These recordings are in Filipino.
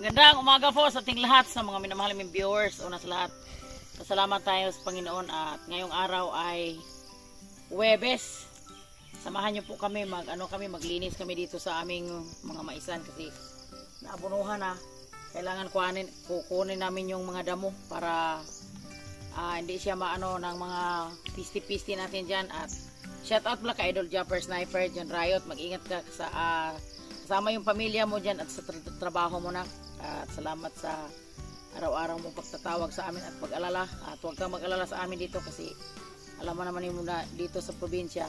Gandang umaga po sa ating lahat, sa mga minamahal naming viewers. Una sa lahat, pasalamat tayo sa Panginoon at ngayong araw ay Huwebes. Samahan niyo po kami maglinis kami dito sa aming mga maisan kasi naabunuhan na. Kailangan kukunin namin yung mga damo para hindi siya maano ng mga pisti-pisti natin dyan. At shout out pala kay Idol Japper Sniper dyan, Riot. Mag-ingat ka sa kasama yung pamilya mo dyan at sa trabaho mo na. At salamat sa araw-araw mong pagtatawag sa amin at pag-alala. At huwag kang mag-alala sa amin dito kasi alam mo naman yung muna dito sa probinsya.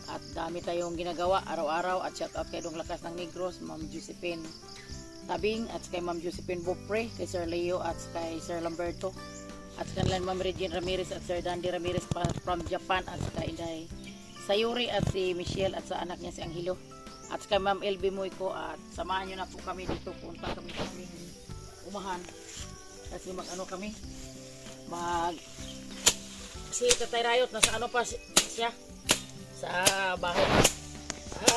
At dami tayong ginagawa araw-araw. At shout out kay Dong Lakas ng Negros, Ma'am Josephine Tabing, at kay Ma'am Josephine Bopre, kay Sir Leo, at kay Sir Lamberto, at kanilang Ma'am Regine Ramirez at Sir Dandy Ramirez from Japan, at kay Inday Sayuri at si Michelle at sa anak niya si Angelo. At kay Ma'am LB Moyko, at samahan nyo na po kami dito. Punta kami sa aming umahan. Kasi kami. Si Tatay Rayot, nasa pa siya? Sa bahay.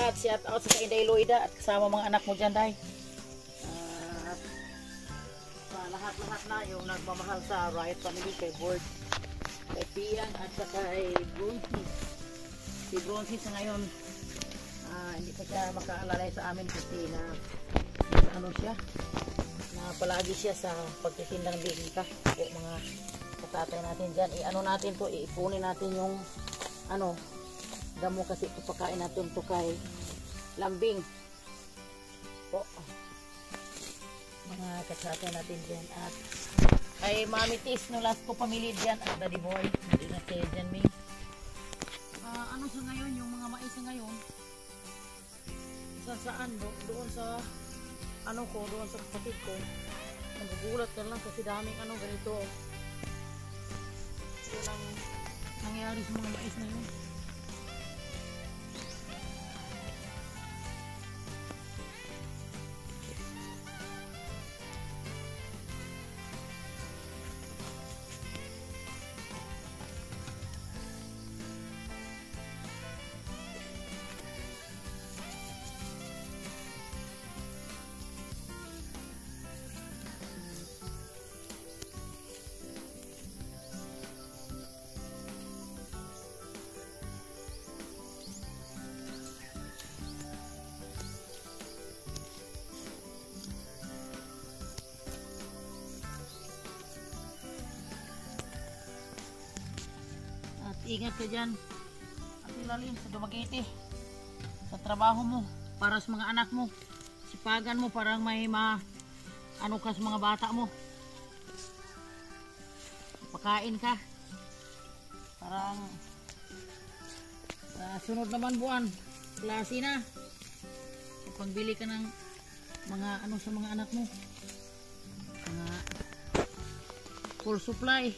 At shout out sa Inday Loida at kasama mga anak mo dyan, Day. At sa lahat-lahat na yung nagmamahal sa Riot Family, kay Board, kay Pian, at kay Bronsis. Si Bronsis ngayon, hindi pa siya makaalalay sa amin kasi siya na palagi siya sa pagtitindang bingka po mga katatay natin dyan. Natin to, iipunin natin yung damo kasi pupakain natin to kay lambing po mga katatay natin dyan. At kay Mami Tis no last ko pamilya dyan at Daddy Boy, hindi na kayo dyan may sa ngayon yung mga mais ngayon saan doon sa doon sa kapatid ko, nagugulat ka lang kasi daming ganito walang nangyari sa mga mais na yun. Ingat ka dyan at ilalim sa Dumaguete sa trabaho mo para sa mga anak mo, sipagan mo parang may ka sa mga bata mo, pakain ka parang sunod naman buwan klase na pagbili ka ng mga sa mga anak mo, mga full supply.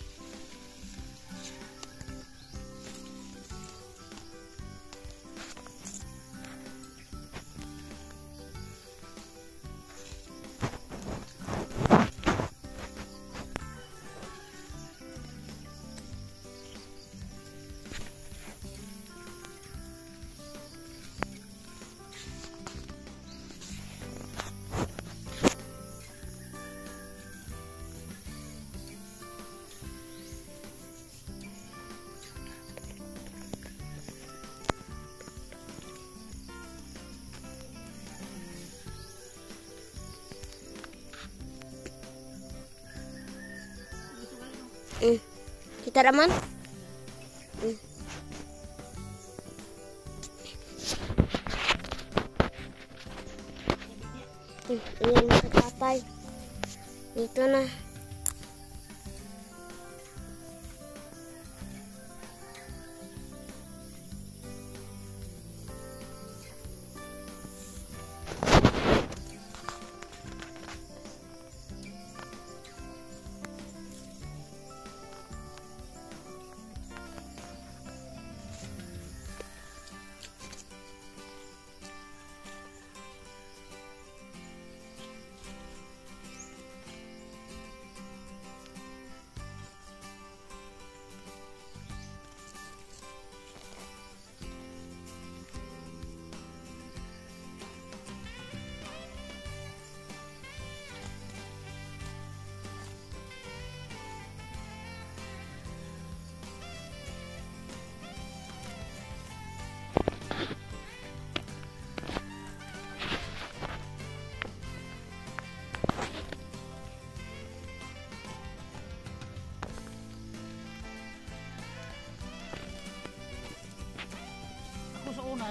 Kita naman. Ayan na sa tatay. Dito na.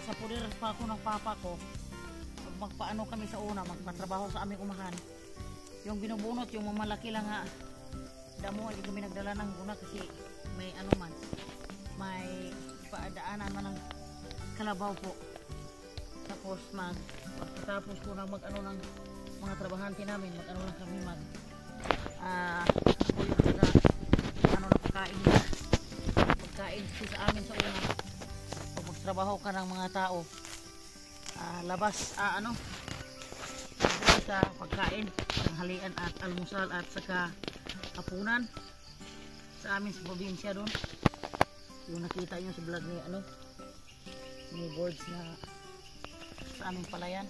nasa puder pa ako ng papa ko, pag magpaano kami sa una, magpatrabaho sa aming umahan, yung binubunot, yung mamalaki lang nga damo, hindi kami nagdala ng guna kasi may ano man, may paadaanan man ng kalabaw po. Tapos pagkatapos ko na mag ano ng mga trabahante namin, mag ano lang kami ano na pagkain kasi sa amin sa una, pag magtrabaho ka ng mga tao, labas sa pagkain, tanghalian at almusal at saka hapunan sa amin sa probinsya doon. Yung nakita nyo sa vlog ni boards na sa aming palayan.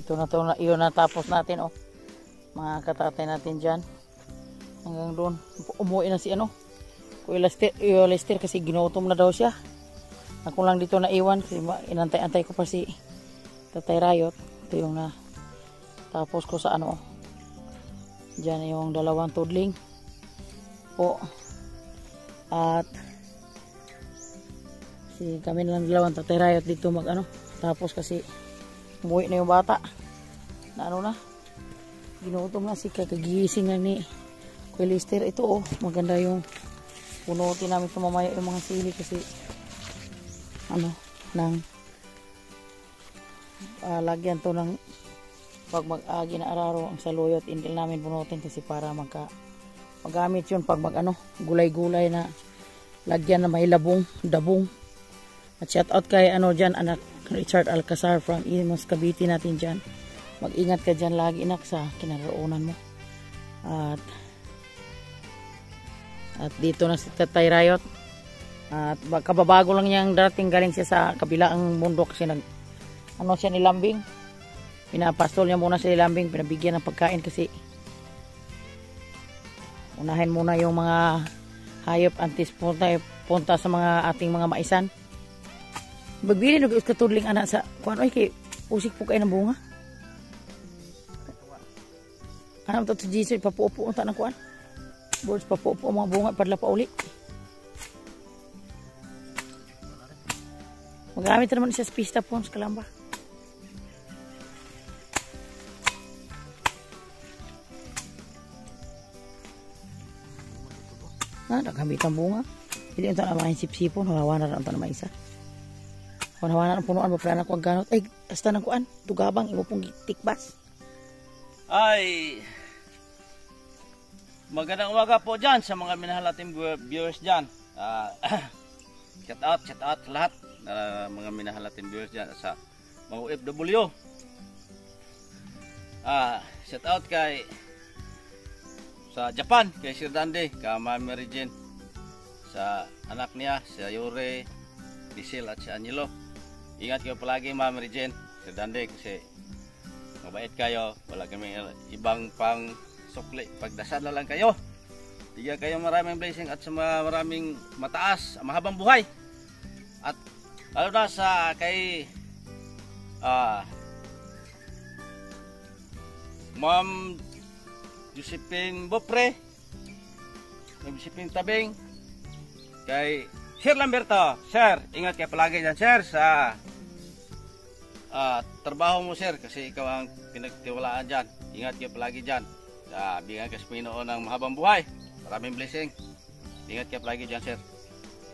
Ito na to, yun natapos natin mga katatay natin dyan hanggang doon. Umuwi na si Kuya Lester kasi ginutom na daw siya. Ako lang dito naiwan kasi inantay-antay ko pa si Tatay Rayot. Ito yung tapos ko sa dyan yung dalawang tudling po at kami lang dalawang Tatay Rayot dito tapos kasi umuwi na yung bata na ginutom na si kakagising lang ni Kuya Lester. Ito maganda yung punutin namin mamaya yung mga sili kasi lagyan to ng pag mag-agi na araro ang saluyot, hindi namin punutin kasi para magamit yun pag gulay-gulay na lagyan na may dabong. At shout out kay dyan anak Richard Alcazar from Imos Cavite natin dyan. Mag-ingat ka dyan lagi inak sa kinaroonan mo. At dito na si Tatay Rayot. At kababago lang niyang dating, galing siya sa kabilang mundo kasi siya nilambing. Pinapastol niya muna sa nilambing, pinabigyan ng pagkain kasi unahin muna yung mga hayop antes punta sa mga ating mga maisan. Magbili nung katudling anak sa kuan kay usik po kayo ng bunga. Ano to si Jesus papuupo unta ng kuan. Boards papuupo mga bunga padla pa uli. Magamit naman siya sa pista po sa Kalamba. Nagamit ang bunga. Hindi unta na mga sip-sipon, hawa na unta na may isa. Hawa na ang punuan mo para na kuwag ganot. Ay, hasta ng kuan, tugabang, imo pong tikbas. Ay, magandang umaga po dyan sa mga minahal nating viewers dyan. Shout out lahat mga minahal nating viewers dyan sa mga OFW. Shout out kay sa Japan, kay Sir Dande, kay Ma'am Mary Jane, sa anak niya, si Yure, Diesel at si Angelo. Ingat kayo palagi Ma'am Mary Jane, Sir Dande, kasi mabait kayo, wala kami ibang pang sukli, pagdasal na lang kayo. Bigyan kayo maraming blessing at sa maraming mataas, mahabang buhay. At lalo na sa kay Ma'am Josephine Bopre, Ma'am Josephine Tabing, kay Sir Lamberto. Sir, ingat kayo palagi dyan sir sa trabaho mo sir, kasi ikaw ang pinagtiwalaan dyan. Ingat kayo palagi dyan. Bigyan ka sa Panginoon ng mahabang buhay, maraming blessing. Ingat kayo palagi dyan sir.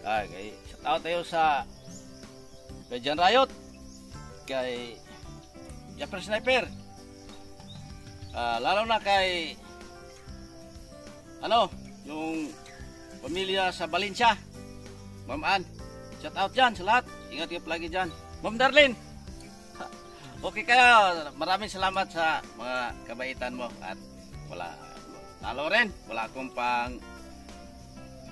Kay shout out tayo sa kay Jan Rayot, kay Japper Sniper, lalo na kay yung pamilya sa Valencia, Ma'am Ann. Shout out dyan sa lahat. Ingat kayo palagi dyan. Ma'am Darlene, Okay kayo. Maraming salamat sa mga kabaitan mo at wala lalo rin. Wala akong pang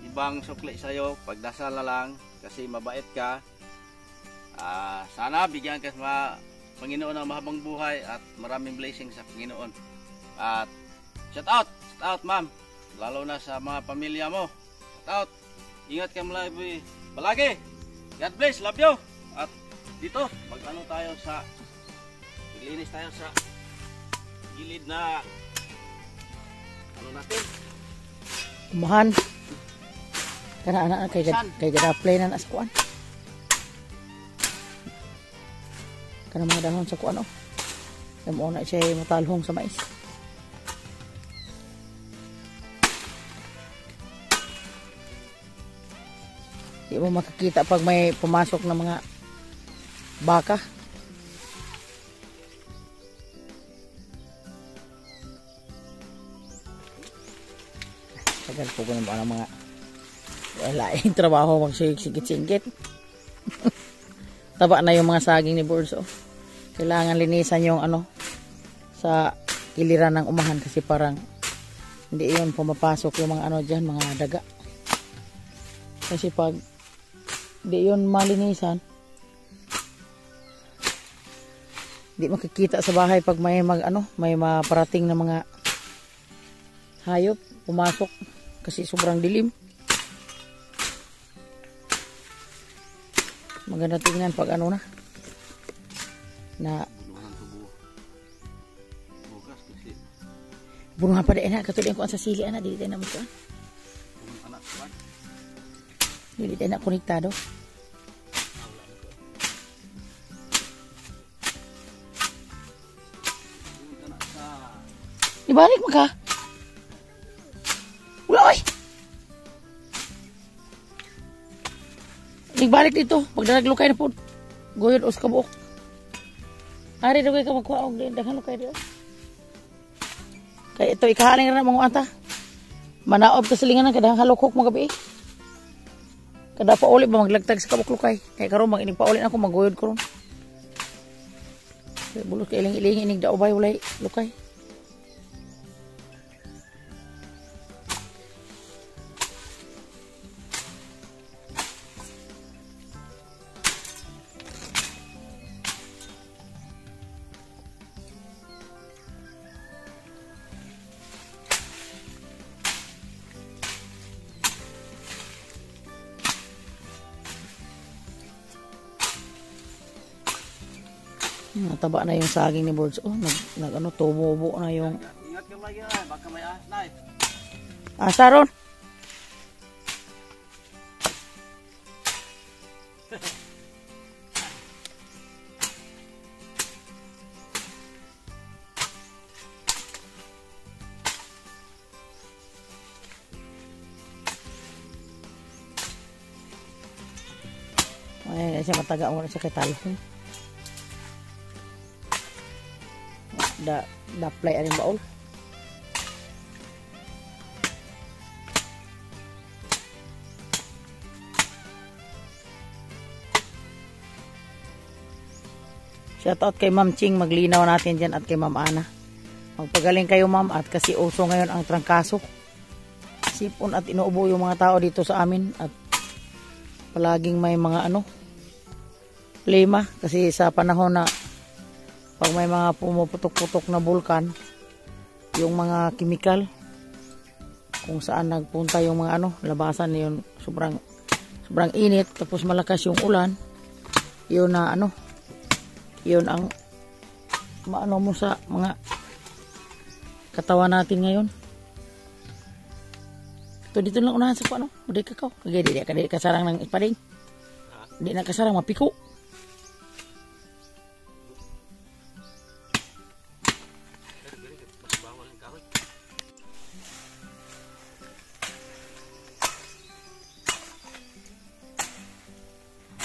ibang sukli sa iyo. Pagdasal na lang kasi mabait ka. Sana bigyan ka sa Panginoon ng mahabang buhay at maraming blessings sa Panginoon. At shout out ma'am. Lalo na sa mga pamilya mo. Shout out. Ingat ka palagi. God bless. Love you. At dito, mag-ano tayo sa maglinis tayo sa gilid na ano natin. Umahan. Kana anak kay gadaplay na sa kuan. Kana mga dahon sa kuan oh. Damo na siya matalhong sa mais. Di mo makikita pag may pumasok na mga baka. Tagal po ko na mga laing trabaho magsigit-sigit. Taba na yung mga saging ni Birds oh. Kailangan linisan yung ano sa kiliran ng umahan kasi parang hindi yun pumapasok yung mga ano dyan, mga daga. Kasi pag hindi yun malinisan, hindi makikita sa bahay pag may may maparating na mga hayop pumasok kasi sobrang dilim. Maganda tingnan pag ano na bunuhan pa din na katulad ko sa sili ana dili na mo ko. Dili na konektado. Ibalik mo ka. Wala oy. Nagbalik dito. Pag nalaglukay na po. Goyon os kabuok. Ari daw ka magkuha og daghan lukay diyo. Kay ito ikahaling ra mga ata. Manaob ta silingan kadang halukok mo gabi. Kada pa uli ba maglagtag sa kabuk lukay. Kay karon mag inig pa uli ako maggoyod ko ron. Kay bulos kay iling-iling inig daw bay ulay lukay. Nataba na yung saging ni Birds. Oh, tumubo na yung Ingat ka lagi na, baka may knife. Asaron. Ay, siya mataga mo na siya kay talhon. Daplay aning baol. Shout out kay Ma'am Ching, maglinaw natin dyan at kay Ma'am Ana. Magpagaling kayo Ma'am at kasi uso ngayon ang trangkaso. Sipon at inuubo yung mga tao dito sa amin at palaging may mga problema kasi sa panahon na pag may mga pumuputok-putok na bulkan, yung mga kimikal, kung saan nagpunta yung mga labasan yun, sobrang init, tapos malakas yung ulan, yun na yun ang maano mo sa mga katawan natin ngayon. Ito dito lang unahan sa uday kakao, kagaya di kasarang ng ipading, di na kasarang mapiko.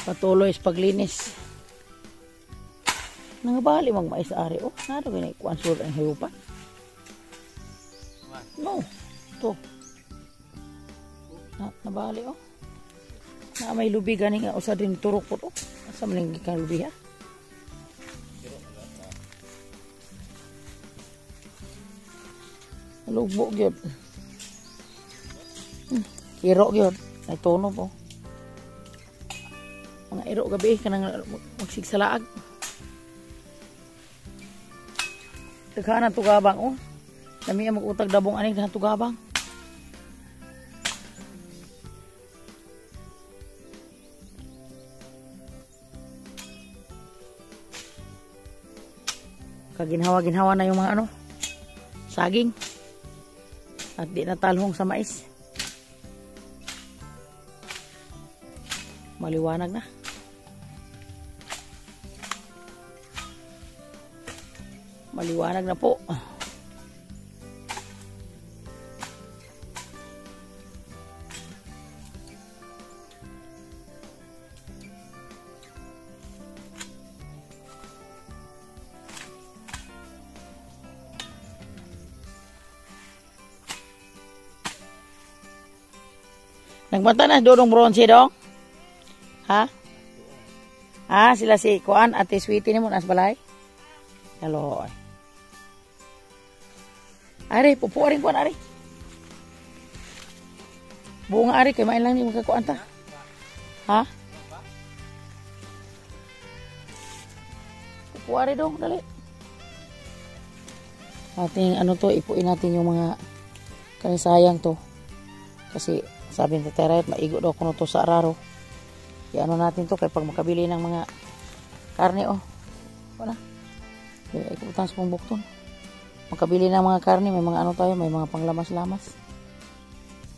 Patuloy sa paglinis. Nangabali magmais ari oh. Naro gani kuan sur ang hayupan. No. To. Nabali oh. Na may lubi gani nga usa din turok po oh. Asa man gikan lubi ha? Lugbo gyud. Iro gyud. Ay tono po. Mga iro gabi kanang magsigsalaag. Daghanan tugabang oh. Dami ang mag-utag dabong aning daghan tugabang. Kaginhawa-ginhawa na yung mga ano, saging. At di na talhong sa mais. Maliwanag na. Maliwanag na po. Nagmata na dodong bronze dong? Ha? Ah, sila si Kuan, Ate Sweetie ni mo nas balay? Hello. Ari, pupu aring Kuan ari. Bunga ari kay main lang ni magkakuan ta. Ha? Pupu ari dong, dali. Ating ano to, ipuin natin yung mga kanisayang to. Kasi sabi ni Tatay, maigo daw kuno to sa araro. I-ano natin to kay pag makabili ng mga karne oh. Wala. Ay kubutang sa pumbukton. Makabili ng mga karne, may mga ano tayo, may mga panglamas-lamas.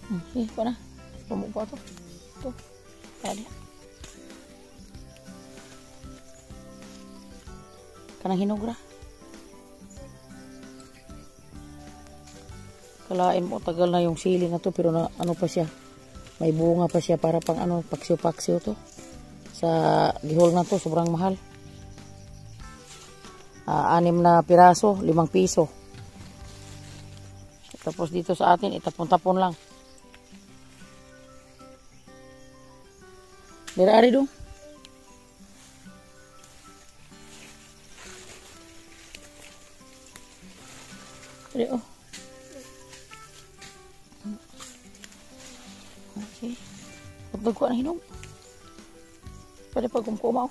Okay, wala. Pumukpo to. Ito. Kaya kanang hinugra. Kalain mo, tagal na yung sili na to, pero na, ano pa siya, may bunga pa siya para pang ano, paksiw-paksiw to. Sa gihol na to, sobrang mahal. 6 na piraso, 5 piso. Tapos dito sa atin, itapon-tapon lang. Dirari dong. Diri oh. Okay. Pagdag ko na hinog. Pwede pag kumkumaw.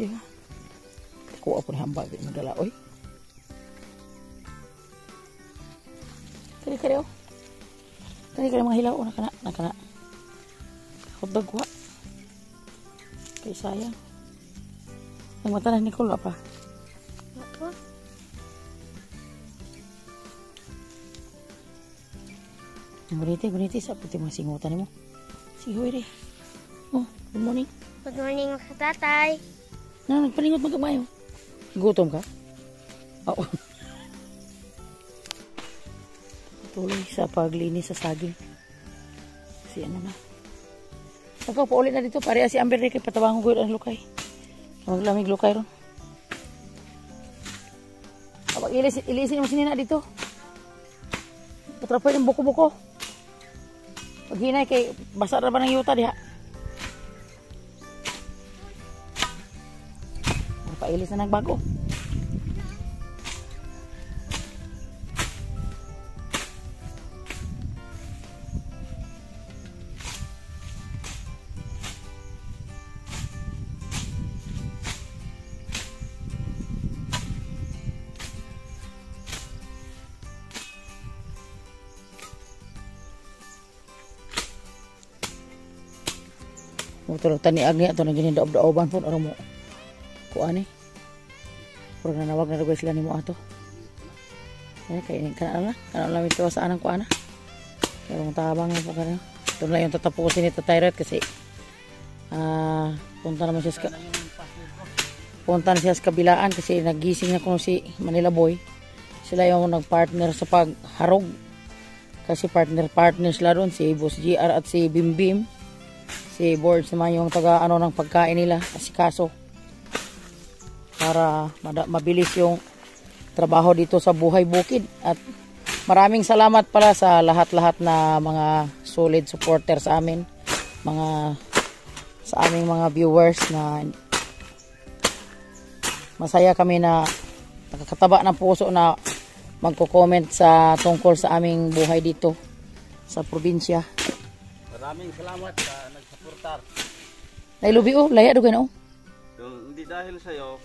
Diba? Kuha po na hambag. Madala. Oy. Kari oh. Kari mga hilaw. Nakana. Hotdog ko. Kay sayang. Ang mata na Nicole apa? Apa? Guniti sa puti mga singutan mo. Sige, deh. Oh, good morning. Good morning mga tatay. Nagpalingot magkamayo. Gutom ka? Oo. Tuloy sa paglinis sa saging. Kasi ano na. Ikaw, paulit na dito. Pare si Amber kay patabangon ko ang lukay. Maglamig lukay ron. Kapag ilisin mo sinina dito. Patrapoy ng buko-buko. Pag hinay kay basa na ba ng yuta diha? Pailis na nagbago. Motor tani agni ato na gini daob-daoban pun aro mo. Kuan ni. Puro nanawag na rin sila ni mo ato. Kaya kanala ito sa anang kuana. Kaya kung tabang po ka rin. Ito na yung tatapusin ni Tatay kasi punta naman siya sa kabilaan kasi nagising na kuno si Manila Boy. Sila yung nagpartner sa pagharog. Kasi partner sila doon si Boss GR at si Bimbim. Si Board naman yung taga ano ng pagkain nila kasi kaso para mabilis yung trabaho dito sa Buhay Bukid. At maraming salamat pala sa lahat-lahat na mga solid supporter sa amin, mga sa aming mga viewers na masaya kami na nakakataba ng puso na magko-comment sa tungkol sa aming buhay dito sa probinsya. Maraming salamat sa nagsuportar. Nailubi oh, laya do na oh. Kung hindi dahil sa iyo,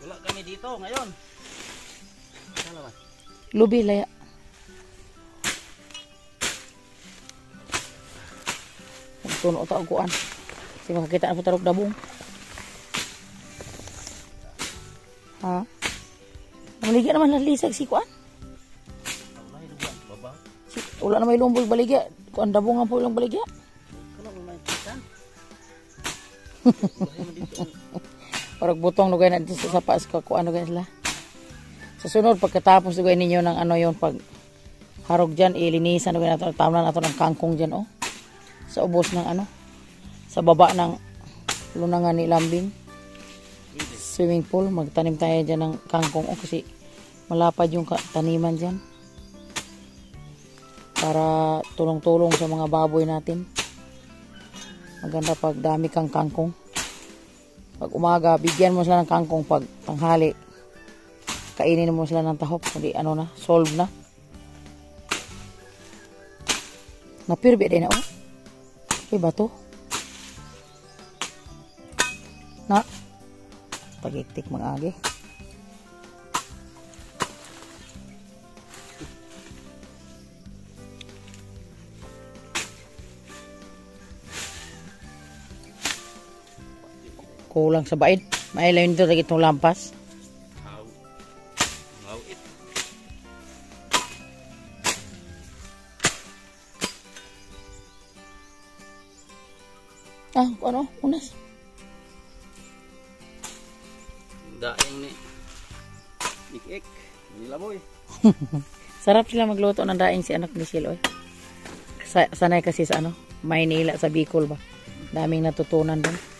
wala kami dito ngayon. Salamat. Lubi laya. Tuno ta og kuan. Kasi makakita na po tarog dabong. Ha? Maligya naman nalisag si kuan. Wala duwa baba. Wala na may lumbol baligya. Kuan dabong nga po ilang baligya. Kuno may kita. Parang butong lugay na dito sa paas ka kuan lugay sila. Sa sunod pagkatapos lugay ninyo ng ano yon pag harog dyan, ilinisan lugay nato, tamnan nato ng kangkong dyan oh. Sa ubos ng ano, sa baba ng lunangan ni Lambing swimming pool, magtanim tayo dyan ng kangkong oh, kasi malapad yung taniman dyan para tulong-tulong sa mga baboy natin. Maganda pag dami kang kangkong. Pag umaga, bigyan mo sila ng kangkong. Pag tanghali, kainin mo sila ng tahop. Hindi, ano na, solve na. Napirbi din na, oh. Ay, bato. Na. Tagiktik mga agi. Kulang sa bait. Mailaw nito lagi itong lampas. How it. Ah, ano? Unas. Daing ni Nikik, nilaboy. Sarap sila magluto ng daing si anak ni Siloy. Sanay kasi sa ano, Maynila sa Bicol ba. Daming natutunan doon.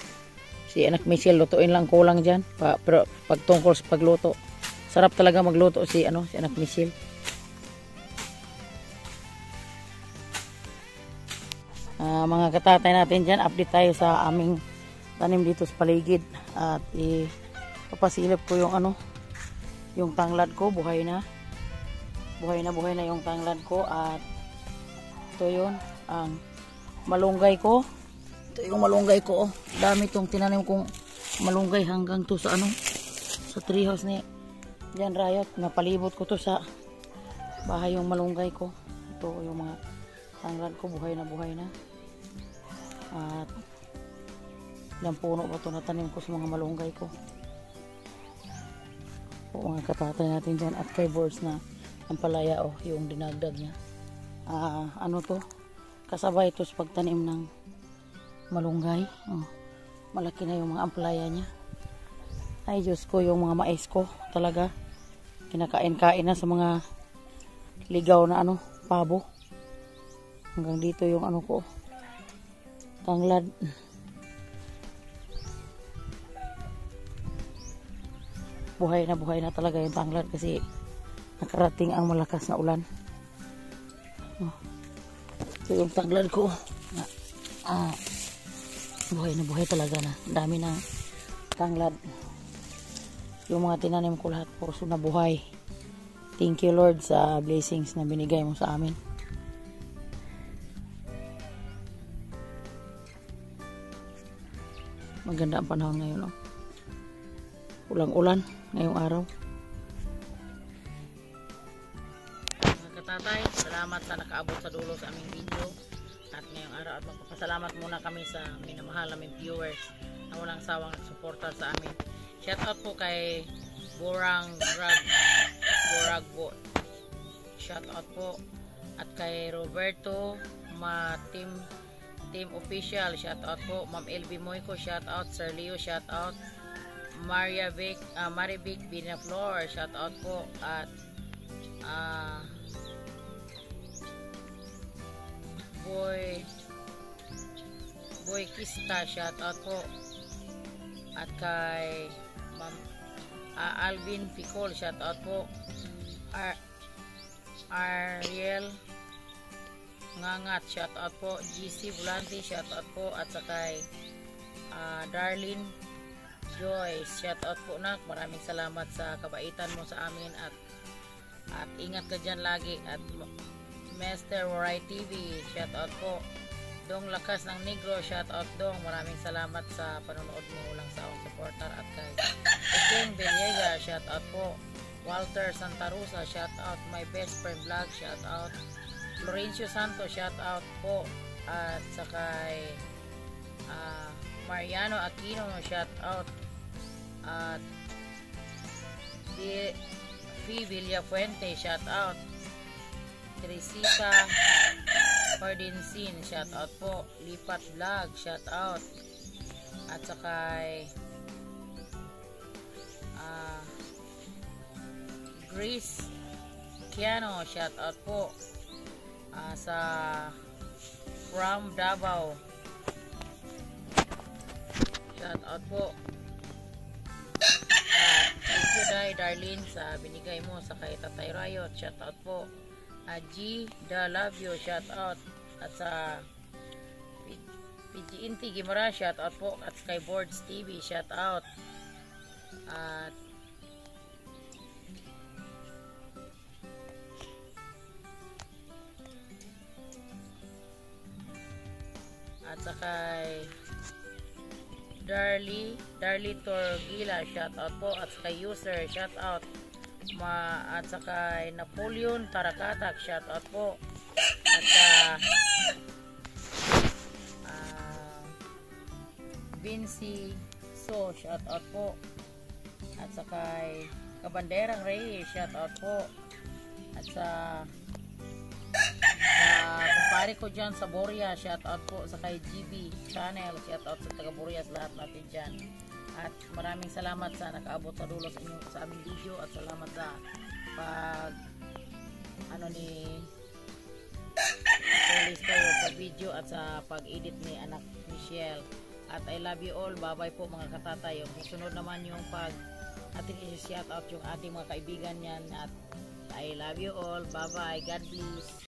Si anak Michelle, lutuin lang kulang dyan. Pero pag tungkol sa pagluto, sarap talaga magluto si anak Michelle. Mga katatay natin dyan, update tayo sa aming tanim dito sa paligid. At papasilip ko yung tanglad ko, buhay na. Buhay na yung tanglad ko. At ito yun, ang malunggay ko. Ito yung malunggay ko, oh. Dami itong tinanim kong malunggay hanggang to sa sa treehouse ni Jan Rayot. Napalibot ko to sa bahay yung malunggay ko. Ito yung mga tanglad ko, buhay na. At ilang puno ba ito natanim ko sa mga malunggay ko. O mga katatay natin dyan. At kay Boards na ang palaya, oh, yung dinagdag niya. Ano to? Kasabay ito sa pagtanim ng malunggay. Oh, malaki na yung mga ampalaya niya. Ay Diyos ko, yung mga mais ko talaga kinakain-kain na sa mga ligaw na pabo. Hanggang dito yung ko, tanglad. Buhay na talaga yung tanglad kasi nakarating ang malakas na ulan. Oh, ito yung tanglad ko. Buhay talaga na. Dami ng tanglad. Yung mga tinanim ko lahat po na buhay. Thank you Lord sa blessings na binigay mo sa amin. Maganda ang panahon ngayon, oh. Ulang-ulan ngayong araw. Mga katatay, salamat sa nakaabot sa dulo sa aming video. At ngayong araw at magpapasalamat muna kami sa minamahal naming viewers na walang sawang nagsuporta sa amin. Shout out po kay Borang Boragbo. Shout out po. At kay Roberto Team Official. Shout out po. Ma'am LB Moyko. Shout out. Sir Leo. Shout out. Maribik Binaflor. Shout out po. At Boy Kista, shout out po. At kay Ma'am Alvin Picol, shout out po. Ariel Ngangat, shout out po. GC Volante, shout out po. At sa kay Darlene Joyce, shout out po nak. Maraming salamat sa kabaitan mo sa amin at ingat ka dyan lagi. At Mr. Waray TV, shout out po. Dong Lakas ng Negro, shout out Dong. Maraming salamat sa panonood mo, walang sawang supporter. At kay King Beliega, shout out po. Walter Santa Rosa, shout out. My Best Friend Vlog, shout out. Florencio Santos, shout out po. At sa kay Mariano Aquino, shout out. At Fi Villafuente, shout out. Teresita Pardinsin, shout out po. Lipat Vlog, shout out. At sa kay Grace Kiano, shout out po. Sa from Davao, shout out po. Thank you Darlene sa binigay mo sa kay Tatay Riot, shout out po. G Da Love You, shout out. At sa PG Inti Gimara, shout out po. At kay Boards TV, shout out. At sa kay Darly Torgila, shout out po. At sa kay User, shout out. At sa kay Napoleon Tarakatak, shout out po. At sa Vinci So, shout out po. At sa kay Kabanderang Reyes, shout out po. At sa kumpare ko dyan sa Boria, shout out po. Sa kay GB Channel, shout out sa taga Boria, lahat natin dyan. At maraming salamat sa nakaabot sa dulo sa aming video. At salamat sa pag video at sa pag-edit ni anak Michelle. At I love you all. Bye bye po mga katatay. Yung susunod naman yung ating i-shout out yung ating mga kaibigan yan. At I love you all. Bye bye. God bless.